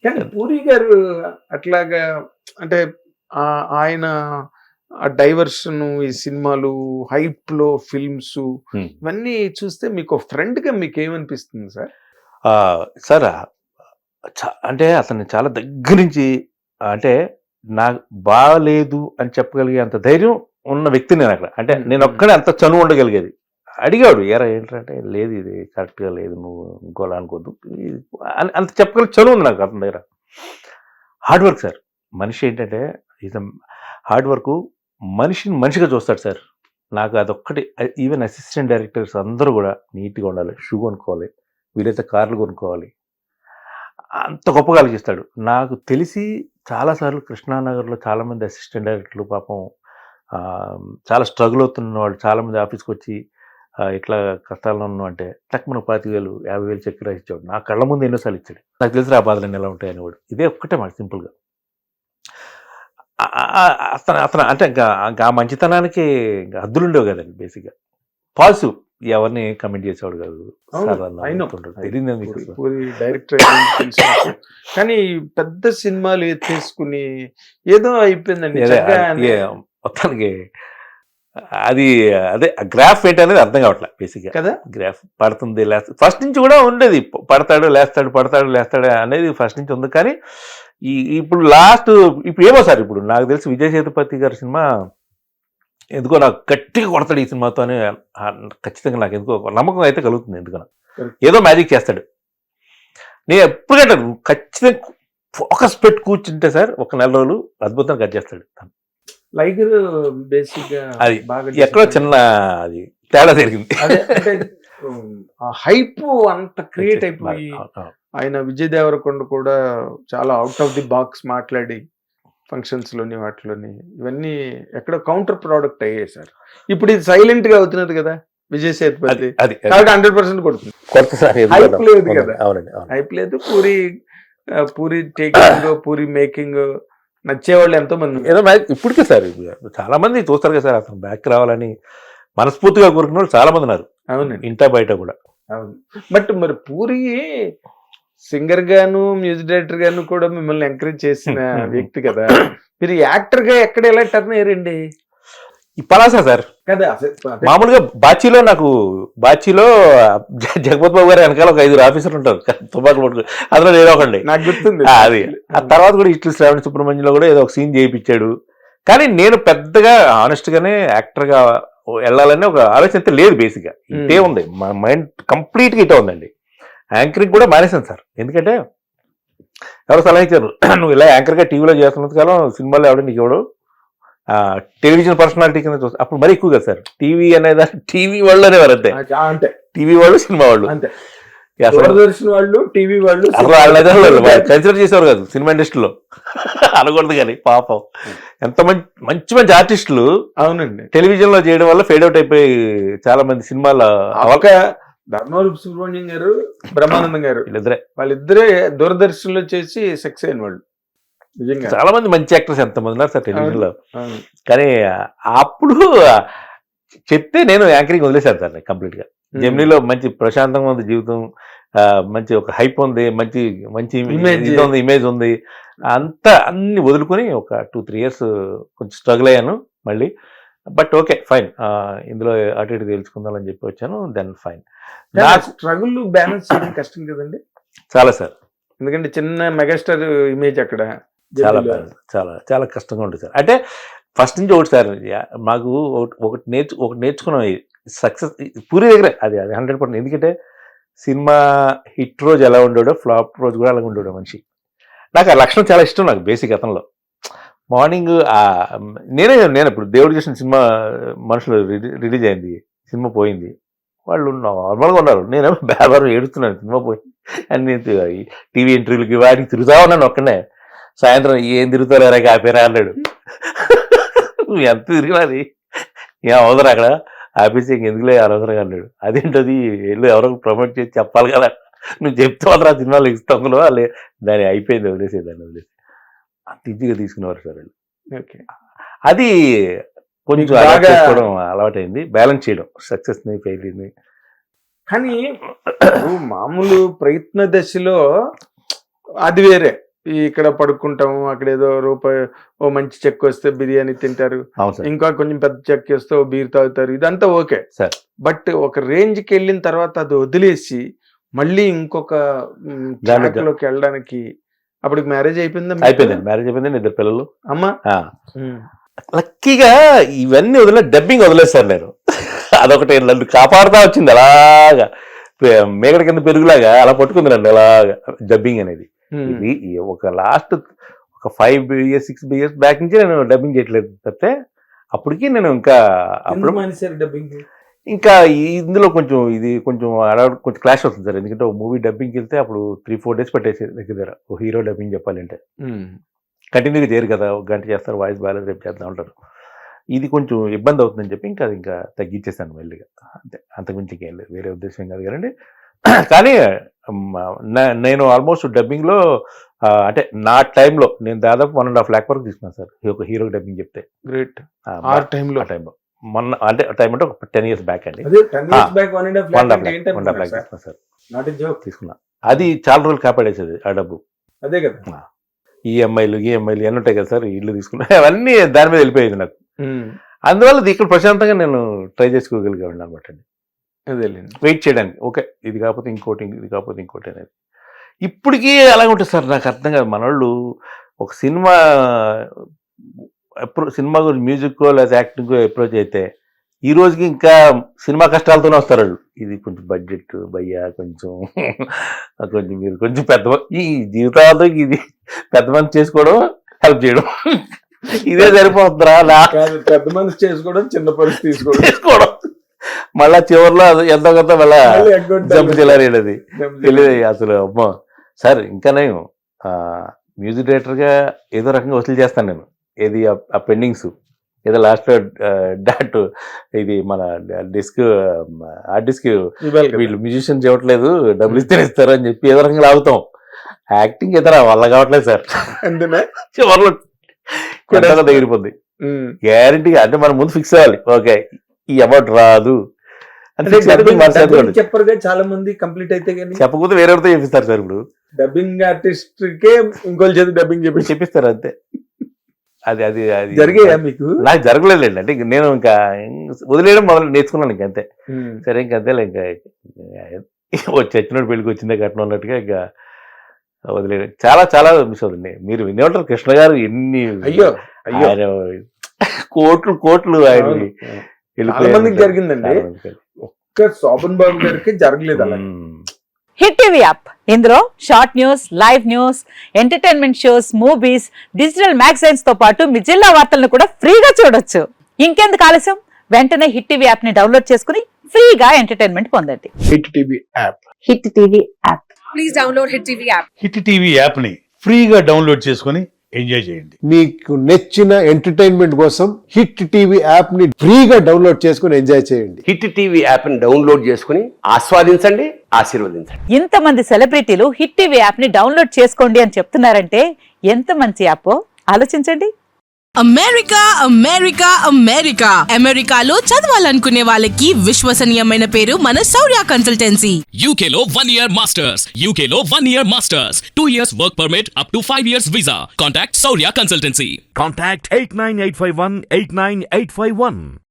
కానీ పూరి గారు అట్లాగా అంటే ఆయన ఆ డైవర్షన్, ఈ సినిమాలు, హైప్ లో ఫిల్మ్స్ ఇవన్నీ చూస్తే మీకు ఫ్రెండ్ గా మీకు ఏమనిపిస్తుంది సార్? సార్ అంటే అతన్ని చాలా దగ్గర నుంచి అంటే నాకు బాగాలేదు అని చెప్పగలిగే అంత ధైర్యం ఉన్న వ్యక్తి నేను అక్కడ. అంటే నేను ఒక్కడే అంత చనువు ఉండగలిగేది. అడిగాడు ఎరా ఏంటంటే లేదు ఇది కరెక్ట్గా లేదు నువ్వు ఇంకోలా అనుకోద్దు అని అంత చెప్పగలిగే చనువు ఉంది నాకు అతని దగ్గర. Hard work sir. మనిషి ఏంటంటే ఇది హార్డ్ వర్క్ మనిషిని మనిషిగా చూస్తాడు సార్. నాకు అదొక్కటి ఈవెన్ అసిస్టెంట్ డైరెక్టర్స్ అందరూ కూడా నీట్గా ఉండాలి, షూ కొనుక్కోవాలి, వీలైతే కార్లు కొనుక్కోవాలి, అంత గొప్పగా ఆలోచిస్తాడు. నాకు తెలిసి చాలాసార్లు కృష్ణానగర్లో చాలామంది అసిస్టెంట్ డైరెక్టర్లు పాపం చాలా స్ట్రగుల్ అవుతున్న వాళ్ళు చాలామంది ఆఫీస్కి వచ్చి ఇట్లా కష్టాల్లో ఉన్నాం అంటే తక్కువ 25,000 50,000 చెక్ రాసి ఇచ్చాడు. నా కళ్ళ ముందు ఎన్నోసార్లు ఇచ్చాడు. నాకు తెలిసి ఆ బాధలు ఎలా ఉంటాయి అనేవాడు. ఇదే ఒక్కటే మాట సింపుల్గా. అతను అంటే ఇంకా ఆ మంచితనానికి హద్దులు ఉండేవి కదండి. బేసిక్గా పాజిటివ్, ఎవరిని కమెంట్ చేసేవాడు కాదు. డైరెక్టర్ కానీ పెద్ద సినిమాలు ఎత్తేసుకుని ఏదో అయిపోయిందండి మొత్తానికి. అది అదే గ్రాఫ్ ఏంటనేది అర్థం కావట్లేదు బేసిక్గా కదా. గ్రాఫ్ పడుతుంది లేస్తుంది, ఫస్ట్ నుంచి కూడా ఉండేది. పడతాడు లేస్తాడు, పడతాడు లేస్తాడు అనేది ఫస్ట్ నుంచి ఉంది. కానీ ఇప్పుడు లాస్ట్ ఇప్పుడు ఏమో సార్, ఇప్పుడు నాకు తెలిసి విజయ్ సేతుపతి గారి సినిమా ఎందుకో నాకు గట్టిగా కొడతాడు ఈ సినిమాతో అని ఖచ్చితంగా నాకు ఎందుకో నమ్మకం అయితే కలుగుతుంది. ఎందుకన్నా ఏదో మ్యాజిక్ చేస్తాడు. నేను ఎప్పుడుకంటే ఖచ్చితంగా ఫోకస్ పెట్టి కూర్చుంటే సార్ ఒక నెల రోజులు అద్భుతంగా కట్ చేస్తాడు. లైగర్ బేసిక్ అది ఎక్కడో చిన్న అది తేడా జరిగింది. హైప్ అంత క్రియేట్ అయిపోయి ఆయన విజయ్ దేవరకొండ కూడా చాలా అవుట్ ఆఫ్ ది బాక్స్ మాట్లాడి ఫంక్షన్స్ లోని వాటిలోని ఇవన్నీ ఎక్కడ కౌంటర్ ప్రోడక్ట్ అయ్యాయి సార్. ఇప్పుడు ఇది సైలెంట్ గా అవుతున్నది కదా విజయ్ సేతుపతి. 100% కొడుతుంది. హైప్ లేదు కదా, హైప్ లేదు. పూరి టేకింగ్, పూరి మేకింగ్ నచ్చేవాళ్ళు ఎంతో మంది ఏదో ఇప్పటికే సార్ చాలా మంది చూస్తారు కదా సార్. అతను బ్యాక్ రావాలని మనస్ఫూర్తిగా కోరుకున్న వాళ్ళు చాలా మంది ఉన్నారు. అవునండి, ఇంటా బయట కూడా. అవును. బట్ మరి పూరి సింగర్ గాను మ్యూజిక్ డైరెక్టర్ గాను కూడా మిమ్మల్ని ఎంకరేజ్ చేసిన వ్యక్తి కదా. మీరు యాక్టర్ గా ఎక్కడ ఎలా టర్న్ అయ్యారండి? ఈ పలాసా సార్ కదా. మామూలుగా బాచీలో జగపతి బాబు గారు వెనకాల ఒక 5 ఆఫీసర్లు ఉంటారు తుపాకులు పట్టుకు, అందులో నేను ఒకటి నాకు గుర్తుంది. అది ఆ తర్వాత కూడా ఇట్లు శ్రావణ సుబ్రహ్మణ్యంలో కూడా ఏదో ఒక సీన్ చేయించాడు. కానీ నేను పెద్దగా ఆనెస్ట్ గానే యాక్టర్ గా వెళ్ళాలని ఒక ఆలోచన అయితే లేదు. బేసిక్గా ఇదే ఉంది, మా మైండ్ కంప్లీట్ గా ఇటే ఉందండి. యాంకరింగ్ కూడా మానేశాను సార్. ఎందుకంటే ఎవరు సలహా ఇచ్చారు, నువ్వు ఇలా యాంకర్గా టీవీలో చేస్తున్నంత కాలం సినిమాలో ఎవడు నీకు ఎవడు టెలివిజన్ పర్సనాలిటీ కింద చూస్తారు. అప్పుడు మరీ ఎక్కువ కదా సార్ టీవీ అనేది. టీవీ వాళ్ళు అనేవారు అంతే, టీవీ వాళ్ళు సినిమా వాళ్ళు అంతే. దూరదర్శన్ వాళ్ళు టీవీ వాళ్ళు అసలు కన్సిడర్ చేసేవారు కాదు సినిమా ఇండస్ట్రీలో. అనకూడదు కానీ పాపం ఎంత మంచి మంచి ఆర్టిస్టులు అవునండి టెలివిజన్ లో చేయడం వల్ల ఫేడ్ అవుట్ అయిపోయి చాలా మంది సినిమాలో. ధర్మవరపు సుబ్రహ్మణ్యం గారు, బ్రహ్మానందం గారు వాళ్ళిద్దరే దూరదర్శన్ లో చేసి సక్సెస్ అయిన వాళ్ళు. చాలా మంది మంచి యాక్టర్స్ ఎంతమంది ఉన్నారు సార్ టెలివిజన్ లో. కానీ అప్పుడు చెప్తే నేను యాంకరింగ్ వదిలేశాను సార్ కంప్లీట్ గా. జెమినీలో మంచి ప్రశాంతంగా ఉంది జీవితం, మంచి ఒక హైప్ ఉంది, మంచి మంచి ఇమేజ్ ఉంది, అంతా అన్ని వదులుకొని ఒక 2-3 years కొంచెం స్ట్రగుల్ అయ్యాను మళ్ళీ. బట్ ఓకే ఫైన్, ఇందులో అటు ఇటు తెలుసుకుందాం అని చెప్పి వచ్చాను. Then fine. స్ట్రగుల్ బ్యాలెన్స్ చేయడం కష్టం కదండి? చాలా సార్, ఎందుకంటే చిన్న మెగాస్టార్ ఇమేజ్ అక్కడ చాలా చాలా చాలా కష్టంగా ఉంటుంది సార్. అంటే ఫస్ట్ నుంచి ఒకటి సార్, మాకు ఒకటి నేర్చుకున్నాం. సక్సెస్ పూరి దగ్గరే అది 100%. ఎందుకంటే సినిమా హిట్ రోజు ఎలా ఉండేడో ఫ్లాప్ రోజు కూడా అలాగే ఉండేవాడు మనిషి. నాకు ఆ లక్షణం చాలా ఇష్టం నాకు బేసిక్. అతనిలో మార్నింగ్ నేను ఇప్పుడు దేవుడు చేసిన సినిమా మనుషులు రిలీజ్ అయింది, సినిమా పోయింది, వాళ్ళు నార్మల్గా ఉన్నారు, నేనేమో బేబారు ఏడుస్తున్నాను సినిమా పోయింది అని. నేను టీవీ ఇంటర్వ్యూలకి వాటికి తిరుగుతా ఉన్నాను ఒక్కనే. సాయంత్రం ఏం తిరుగుతారా ఆపేరా అన్నాడు. నువ్వు ఎంత తిరిగినది ఏం అవసరం అక్కడ ఆఫీస్ ఎందుకులే అనవసరంగా అన్నాడు. అదేంటది వెళ్ళు ఎవరో ప్రమోట్ చేసి చెప్పాలి కదా, నువ్వు చెప్తే మాత్రం ఆ సినిమాలు ఇస్తాంలో వాళ్ళే దాన్ని అయిపోయింది వదిలేసేదాన్ని వదిలేసి అంత ఈజీగా తీసుకునేవారు సార్ వాళ్ళు. అది కొంచెం చేసుకోవడం అలవాటైంది, బ్యాలెన్స్ చేయడం సక్సెస్ని ఫెయిల్యూర్ని. కానీ మామూలు ప్రయత్న దశలో అది వేరే, ఇక్కడ పడుకుంటాము, అక్కడ ఏదో రూపాయి ఓ మంచి చెక్ వస్తే బిర్యానీ తింటారు, అవును సార్. ఇంకా కొంచెం పెద్ద చెక్ వస్తే ఓ బీర్ తాగుతారు, ఇదంతా ఓకే సార్. బట్ ఒక రేంజ్కి వెళ్ళిన తర్వాత అది వదిలేసి మళ్ళీ ఇంకొక ట్రాక్లోకి వెళ్ళడానికి అప్పుడు మ్యారేజ్ అయిపోయిందా? అయిపోయిందండి, మ్యారేజ్ అయిపోయిందండి, 2 పిల్లలు. అమ్మా లక్కీగా ఇవన్నీ వదిలే డబ్బింగ్ వదిలేసారు నేను. అదొకటి నన్ను కాపాడుతా వచ్చింది అలాగా, మేకడ కింద పెరుగులాగా అలా పట్టుకుంది నన్ను అలాగా డబ్బింగ్ అనేది. ఇది ఒక లాస్ట్ ఒక 5 years 6 years బ్యాక్ నుంచి నేను డబ్బింగ్ చేయట్లేదు తప్పితే అప్పటికి నేను ఇంకా అప్పుడు డబ్బింగ్ ఇంకా ఇందులో కొంచెం ఇది కొంచెం కొంచెం క్లాష్ అవుతుంది సార్. ఎందుకంటే ఒక మూవీ డబ్బింగ్కి వెళ్తే అప్పుడు 3-4 days పట్టేసి దగ్గర ఒక హీరో డబ్బింగ్ చెప్పాలంటే కంటిన్యూగా చేయరు కదా, ఒక గంట చేస్తారు, వాయిస్ బాగాలేదు రేపు చేద్దాం ఉంటారు. ఇది కొంచెం ఇబ్బంది అవుతుందని చెప్పి ఇంకా తగ్గించేసాను మెల్లిగా, అంతే. అంతకుమించి ఏం లేదు, వేరే ఉద్దేశం కాదు కదండి. కానీ నేను ఆల్మోస్ట్ డబ్బింగ్లో అంటే నా టైంలో నేను దాదాపు 1.5 lakh వరకు తీసుకున్నాను సార్ ఒక హీరోకి డబ్బింగ్ చెప్తే. గ్రేట్. ఆ టైంలో మొన్న అంటే టైం అంటే ఒక 10 years బ్యాక్ అండి. 1.5 lakh తీసుకున్నా సార్, తీసుకున్నా. అది చాలా రోజులు కాపాడేసేది ఆ డబ్బు. అదే కదా, ఈఎంఐలు ఎన్ని ఉంటాయి కదా సార్, ఇల్లు తీసుకున్నా, అవన్నీ దాని మీద వెళ్ళిపోయేది నాకు. అందువల్ల ఇక్కడ ప్రశాంతంగా నేను ట్రై చేసుకోగలిగాను అనమాట అండి. అదేలేండి, వెయిట్ చేయడానికి. ఓకే, ఇది కాకపోతే ఇంకోటి, ఇది కాకపోతే ఇంకోటి అనేది. ఇప్పటికీ అలాగే ఉంటుంది సార్, నాకు అర్థం కాదు. మనోళ్ళు ఒక సినిమా గురించి మ్యూజిక్కో లేదా యాక్టింగో అప్రోచ్ అయితే ఈ రోజుకి ఇంకా సినిమా కష్టాలతోనే వస్తారు వాళ్ళు. ఇది కొంచెం బడ్జెట్ భయ్యా, కొంచెం మీరు కొంచెం ఈ జీవితాలతో ఇది పెద్ద మంది చేసుకోవడం, హెల్ప్ చేయడం, ఇదే సరిపోతుందిరా. పెద్ద మంది చేసుకోవడం, చిన్న పరిస్థితి తీసుకోవడం, మళ్ళా చివరిలో ఎంతో కొంత మళ్ళా జంప్ చెల్లారేది తెలియదు అసలు. అమ్మో సార్, ఇంకా నేను మ్యూజిక్ డైరెక్టర్గా ఏదో రకంగా వసూలు చేస్తాను నేను. ఏది ఆ పెండింగ్స్ ఏదో లాస్ట్ డాట్ ఇది మన డిస్క్ హార్డ్ డిస్క్ వీళ్ళు మ్యూజిషియన్స్ ఇవ్వట్లేదు, డబ్బులు ఇస్తే ఇస్తారు అని చెప్పి ఏదో రకంగా లాగుతాం. యాక్టింగ్ ఇతర వల్ల కావట్లేదు సార్, చివరిలో దగ్గరిపోద్ది గ్యారంటీగా. అంటే మనం ముందు ఫిక్స్ అవ్వాలి, ఓకే ఈ అమౌంట్ రాదు చెప్పరు. చాలా మంది కంప్లీట్ అయితే చెప్పకపోతే వేరేతో చెప్పిస్తారు సార్. ఇప్పుడు డబ్బింగ్ ఆర్టిస్ట్ కే ఇంకోళ్ళ చేతి డబ్బింగ్ చెప్పిస్తారు అంతే. అది అది అది జరిగాయా మీకు? నాకు జరగలేదండి. అంటే నేను ఇంకా వదిలేయడం మొదలు నేర్చుకున్నాను ఇంకంతే. సరే ఇంకంతేలే, ఇంకా చచ్చినోడు పెళ్ళికి వచ్చిందే కట్నం అన్నట్టుగా ఇంకా వదిలేయడం. చాలా చాలా మిస్ అవుతుంది. మీరు వినేవాళ్ళు కృష్ణ గారు ఎన్ని ఆయన కోట్లు ఆయన జరిగిందండి. ఒక్క శోభన్ బాబు గారికి జరగలేదు అలా. హిట్ టీవీ యాప్, ఇందులో short news, live news, entertainment shows, movies, digital magazines తో పాటు మీ జిల్లా వార్తలను కూడా ఫ్రీగా చూడొచ్చు. ఇంకెందుకు ఆలస్యం, వెంటనే హిట్ టీవీ యాప్ ని డౌన్లోడ్ చేసుకుని ఫ్రీగా ఎంటర్టైన్మెంట్ పొందండి. Hit TV app, hit TV app, please download hit TV app. Hit TV app ని ఫ్రీగా డౌన్లోడ్ చేసుకుని ఎంజాయ్ చేయండి. మీకు నచ్చిన ఎంటర్టైన్మెంట్ కోసం హిట్ టీవీ యాప్ ని ఫ్రీగా డౌన్లోడ్ చేసుకుని ఎంజాయ్ చేయండి. హిట్ టీవీ యాప్ ని డౌన్లోడ్ చేసుకుని ఆస్వాదించండి, ఆశీర్వదించండి. ఇంతమంది సెలబ్రిటీలు హిట్ టీవీ యాప్ ని డౌన్లోడ్ చేసుకోండి అని చెప్తున్నారంటే ఎంత మంచి యాప్ ఆలోచించండి. అమెరికా అమెరికా అమెరికా అమెరికాలో చదవాలనుకునే వాళ్ళకి విశ్వసనీయమైన పేరు మన శౌర్య కన్సల్టెన్సీ. UK లో 1 year masters, UK లో 1 year masters, 2 years work permit up to 5 years visa. Contact Saurya Consultancy. Contact 89851 89851.